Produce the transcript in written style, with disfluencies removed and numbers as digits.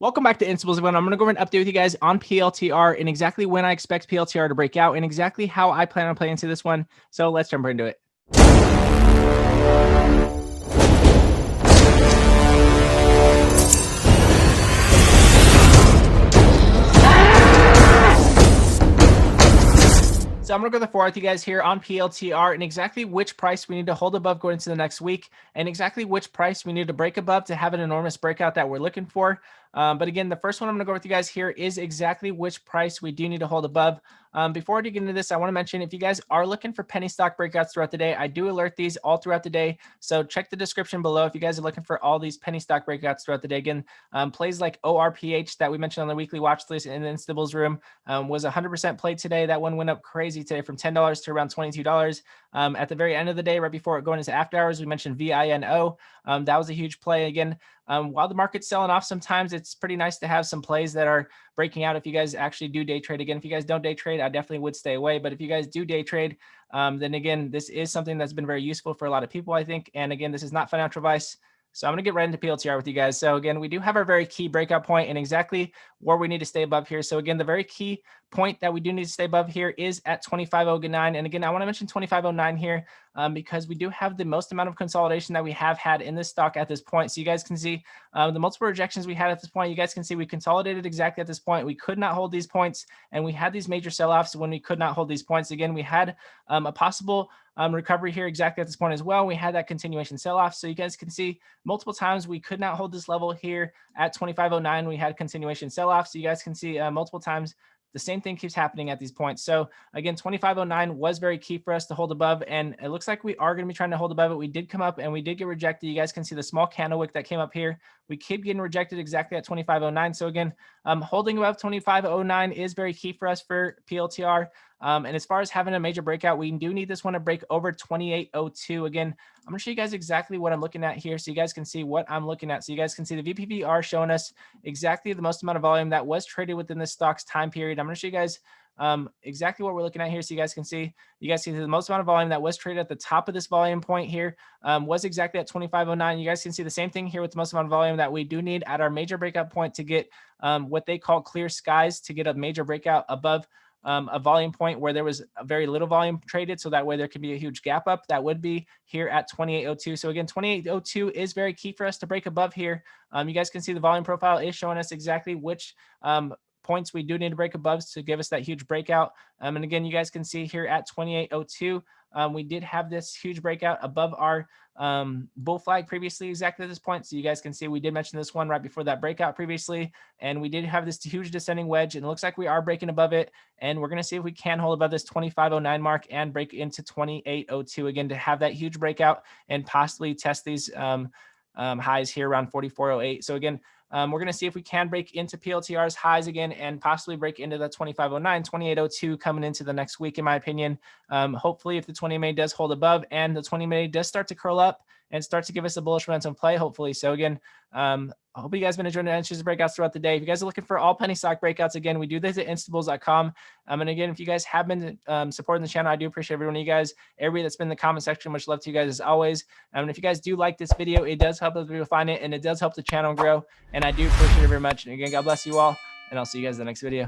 Welcome back to Instables, everyone. I'm going to go over and update with you guys on PLTR and exactly when I expect PLTR to break out and exactly how I plan on playing into this one. So let's jump right into it. So I'm going to go forward with you guys here on PLTR and exactly which price we need to hold above going into the next week and exactly which price we need to break above to have an enormous breakout that we're looking for. But again, the first one I'm going to go with you guys here is exactly which price we do need to hold above. Before I get into this, I want to mention if you guys are looking for penny stock breakouts throughout the day, I do alert these all throughout the day. So check the description below if you guys are looking for all these penny stock breakouts throughout the day. Again, plays like ORPH that we mentioned on the weekly watch list in the Instables room was 100% played today. That one went up crazy today from $10 to around $22. At the very end of the day, right before going into after hours, we mentioned VINO. That was a huge play. Again, while the market's selling off, sometimes it's pretty nice to have some plays that are breaking out. If you guys actually do day trade, again, if you guys don't day trade, I definitely would stay away. But if you guys do day trade, then again, this is something that's been very useful for a lot of people, I think. And again, this is not financial advice. So I'm going to get right into PLTR with you guys. So again, we do have our very key breakout point and exactly where we need to stay above here. So again, the very key point that we do need to stay above here is at 25.09. And again, I want to mention 25.09 here because we do have the most amount of consolidation that we have had in this stock at this point. So you guys can see the multiple rejections we had at this point. You guys can see we consolidated exactly at this point. We could not hold these points and we had these major sell-offs when we could not hold these points. Again, we had a possible recovery here exactly at this point as well. We had that continuation sell-off. So you guys can see multiple times we could not hold this level here at 25.09. We had continuation sell-off. So you guys can see multiple times the same thing keeps happening at these points. So again, 25.09 was very key for us to hold above, and it looks like we are going to be trying to hold above it. We did come up and we did get rejected. You guys can see the small candle wick that came up here. We keep getting rejected exactly at 25.09. So again, holding above 25.09 is very key for us for PLTR. And as far as having a major breakout, we do need this one to break over 28.02. Again, I'm going to show you guys exactly what I'm looking at here so you guys can see what I'm looking at. So you guys can see the VPVR showing us exactly the most amount of volume that was traded within this stock's time period. I'm going to show you guys exactly what we're looking at here so you guys can see. You guys see the most amount of volume that was traded at the top of this volume point here was exactly at 25.09. You guys can see the same thing here with the most amount of volume that we do need at our major breakout point to get what they call clear skies, to get a major breakout above a volume point where there was very little volume traded. So that way there could be a huge gap up. That would be here at 28.02. So again, 28.02 is very key for us to break above here. You guys can see the volume profile is showing us exactly which points we do need to break above to give us that huge breakout. And again, you guys can see here at 28.02, we did have this huge breakout above our bull flag previously exactly at this point. So you guys can see we did mention this one right before that breakout previously, and we did have this huge descending wedge, and it looks like we are breaking above it, and we're going to see if we can hold above this 25.09 mark and break into 28.02 again to have that huge breakout and possibly test these highs here around 44.08. So again, we're going to see if we can break into PLTR's highs again and possibly break into the 25.09, 28.02 coming into the next week, in my opinion. Hopefully, if the 20 MA does hold above and the 20 MA does start to curl up and start to give us a bullish momentum play, hopefully. So again, I hope you guys have been enjoying the entries and breakouts throughout the day. If you guys are looking for all penny stock breakouts, again, we do this at instables.com. And again, if you guys have been supporting the channel, I do appreciate every one of you guys. Everybody that's been in the comment section, much love to you guys as always. And if you guys do like this video, it does help other people find it, and it does help the channel grow. And I do appreciate it very much. And again, God bless you all, and I'll see you guys in the next video.